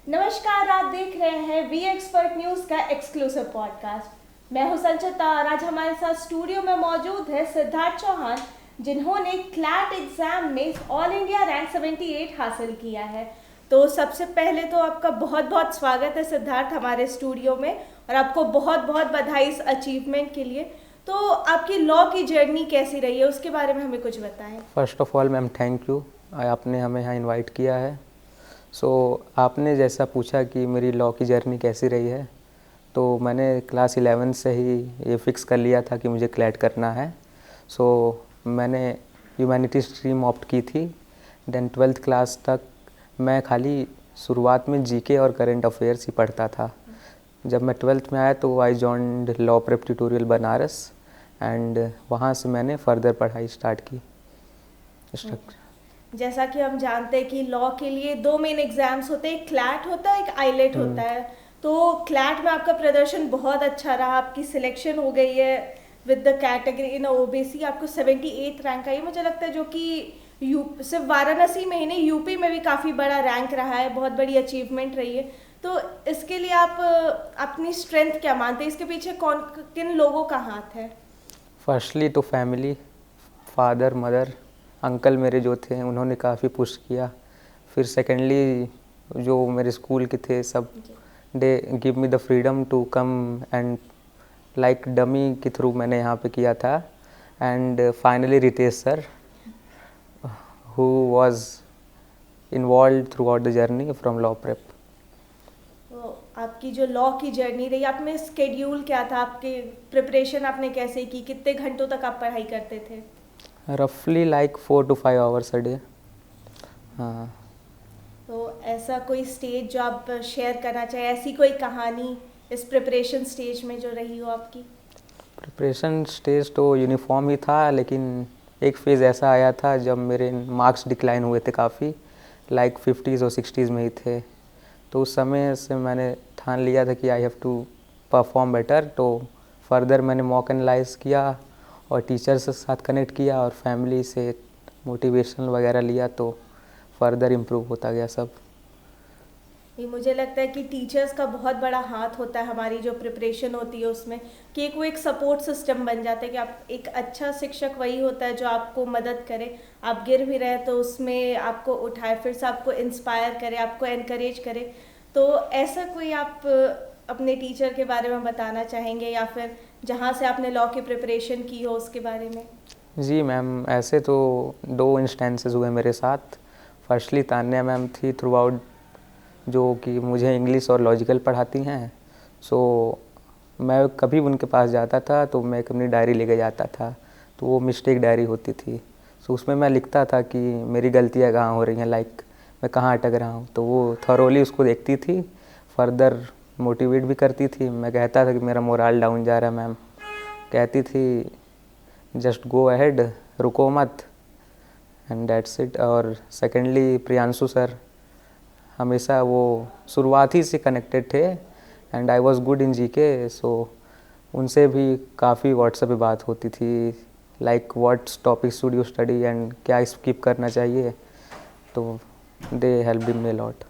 नमस्कार, आप देख रहे हैं वी एक्सपर्ट न्यूज़ का एक्सक्लूसिव पॉडकास्ट। मैं हूं संचिता और आज हमारे साथ स्टूडियो में मौजूद है सिद्धार्थ चौहान, जिन्होंने क्लैट एग्जाम में ऑल इंडिया रैंक 78 हासिल किया है। तो सबसे पहले तो आपका बहुत बहुत स्वागत है सिद्धार्थ हमारे स्टूडियो में, और आपको बहुत बहुत बधाई इस अचीवमेंट के लिए। तो आपकी लॉ की जर्नी कैसी रही है, उसके बारे में हमें कुछ बताएं। First of all ma'am thank you, आपने हमें यहाँ इनवाइट किया है। आपने जैसा पूछा कि मेरी लॉ की जर्नी कैसी रही है, तो मैंने क्लास 11 से ही ये फिक्स कर लिया था कि मुझे क्लैट करना है। मैंने ह्यूमैनिटी स्ट्रीम ऑप्ट की थी। देन 12th क्लास तक मैं खाली शुरुआत में जीके और करंट अफेयर्स ही पढ़ता था। जब मैं 12th में आया तो I joined law prep tutorial Banaras and वहाँ से मैंने फर्दर पढ़ाई स्टार्ट की। जैसा कि हम जानते हैं कि लॉ के लिए दो मेन एग्जाम्स होते हैं, एक क्लैट होता है, एक आईलेट होता है। तो क्लैट में आपका प्रदर्शन बहुत अच्छा रहा, आपकी सिलेक्शन हो गई है with the category in OBC, आपको 78 रैंक आई। मुझे लगता है जो कि सिर्फ वाराणसी में ही नहीं, यूपी में भी काफ़ी बड़ा रैंक रहा है, बहुत बड़ी अचीवमेंट रही है। तो इसके लिए आप अपनी स्ट्रेंथ क्या मानते हैं, इसके पीछे कौन किन लोगों का हाथ है? फर्स्टली तो फैमिली, फादर मदर अंकल मेरे जो थे उन्होंने काफ़ी पुश किया। फिर सेकेंडली जो मेरे स्कूल के थे सब, they give me the freedom to come and like dummy के थ्रू मैंने यहाँ पे किया था। And finally Ritesh sir who was involve throughout the journey from Law Prep. तो आपकी जो लॉ की जर्नी रही, आप में स्केड्यूल क्या था, आपके प्रिपरेशन आपने कैसे की, कितने घंटों तक आप पढ़ाई करते थे? रफली like 4 to 5 hours a day. हाँ। तो ऐसा कोई स्टेज जो आप शेयर करना चाहें, ऐसी कोई कहानी इस प्रिपरेशन स्टेज में जो रही हो आपकी? प्रिपरेशन स्टेज तो यूनिफॉर्म ही था, लेकिन एक फेज़ ऐसा आया था जब मेरे मार्क्स डिक्लाइन हुए थे काफ़ी, लाइक 50s और 60s में ही थे। तो उस समय से मैंने ठान लिया था कि I have to perform better. तो फर्दर मैंने मॉक एनालाइज किया और टीचर्स के साथ कनेक्ट किया और फैमिली से मोटिवेशन वगैरह लिया, तो फर्दर इम्प्रूव होता गया सब। ये मुझे लगता है कि टीचर्स का बहुत बड़ा हाथ होता है हमारी जो प्रिपरेशन होती है उसमें, कि वो एक सपोर्ट सिस्टम बन जाता है कि आप एक अच्छा शिक्षक वही होता है जो आपको मदद करे, आप गिर भी रहे तो उसमें आपको उठाए, फिर से आपको इंस्पायर करे, आपको एनकरेज करे। तो ऐसा कोई आप अपने टीचर के बारे में बताना चाहेंगे, या फिर जहाँ से आपने लॉ की प्रिपरेशन की हो उसके बारे में? जी मैम, ऐसे तो 2 इंस्टेंसेस हुए मेरे साथ। फर्स्टली तान्या मैम थी थ्रू आउट, जो कि मुझे इंग्लिश और लॉजिकल पढ़ाती हैं। मैं कभी उनके पास जाता था तो मैं अपनी डायरी लेके जाता था, तो वो मिस्टेक डायरी होती थी। उसमें मैं लिखता था कि मेरी गलतियाँ कहाँ हो रही हैं, लाइक मैं कहाँ अटक रहा हूँ। तो वो थॉरोली उसको देखती थी, फर्दर मोटिवेट भी करती थी। मैं कहता था कि मेरा मोरल डाउन जा रहा है, मैम कहती थी जस्ट गो अहेड, रुको मत, एंड दैट्स इट। और सेकेंडली प्रियांशु सर हमेशा वो शुरुआत ही से कनेक्टेड थे and I was good in GK. उनसे भी काफ़ी व्हाट्सएप पे बात होती थी, like what topic should you study and क्या स्किप करना चाहिए। तो दे हेल्प मी लॉट।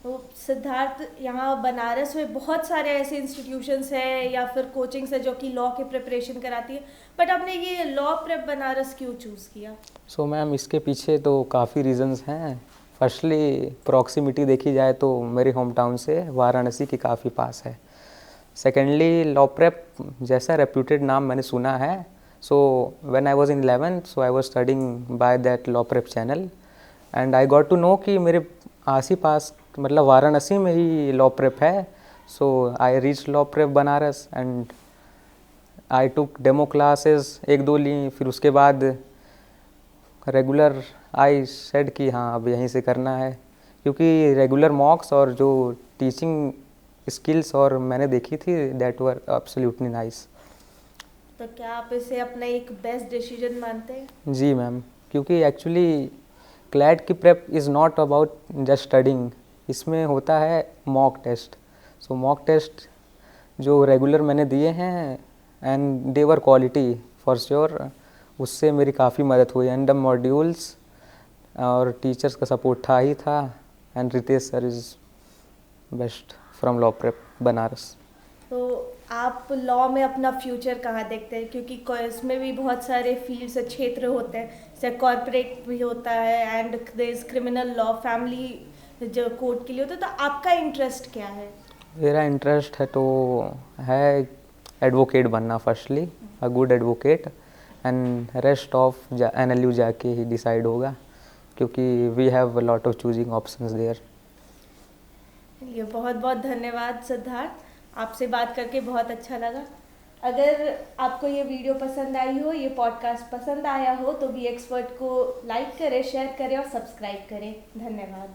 तो सिद्धार्थ, यहाँ बनारस में बहुत सारे ऐसे इंस्टीट्यूशंस हैं या फिर कोचिंग्स है जो कि लॉ की प्रिपरेशन कराती है, बट आपने ये लॉ प्रेप बनारस क्यों चूज़ किया? मैम इसके पीछे तो काफ़ी रीजंस हैं। फर्स्टली प्रॉक्सिमिटी देखी जाए तो मेरे होम टाउन से वाराणसी की काफ़ी पास है। सेकेंडली लॉ प्रेप जैसा रेप्यूटेड नाम मैंने सुना है। When I was in 11th, so I was studying by that Law Prep channel and I got to know कि मेरे आस ही पास मतलब वाराणसी में ही लॉ प्रेप है। I reach law Prep Banaras and I took demo classes, 1-2 ली। फिर उसके बाद रेगुलर आई सेड कि हाँ अब यहीं से करना है, क्योंकि रेगुलर मॉक्स और जो टीचिंग स्किल्स और मैंने देखी थी दैट वर एब्सोल्युटली नाइस। तो क्या आप इसे अपना एक बेस्ट डिसीजन मानते हैं? जी मैम, क्योंकि एक्चुअली क्लैट की prep is not about just studying, इसमें होता है मॉक टेस्ट। मॉक टेस्ट जो रेगुलर मैंने दिए हैं and they were quality for sure, उससे मेरी काफ़ी मदद हुई। एंड द मॉड्यूल्स और टीचर्स का सपोर्ट था ही था and Ritesh sir is best from Law Prep Banaras. तो आप लॉ में अपना फ्यूचर कहाँ देखते हैं, क्योंकि इसमें भी बहुत सारे फील्ड्स क्षेत्र होते हैं, जैसे कॉरपोरेट भी होता है and there is criminal law, family जो कोर्ट के लिए होता है, तो आपका इंटरेस्ट क्या है? मेरा इंटरेस्ट है तो है एडवोकेट बनना, firstly a good advocate, and rest of NLU जाके ही डिसाइड होगा, क्योंकि we have a lot of choosing options there. ये बहुत बहुत धन्यवाद सिद्धार्थ, आपसे बात करके बहुत अच्छा लगा। अगर आपको ये वीडियो पसंद आई हो, ये पॉडकास्ट पसंद आया हो, तो बी एक्सपर्ट को लाइक करें, शेयर करें और सब्सक्राइब करें। धन्यवाद।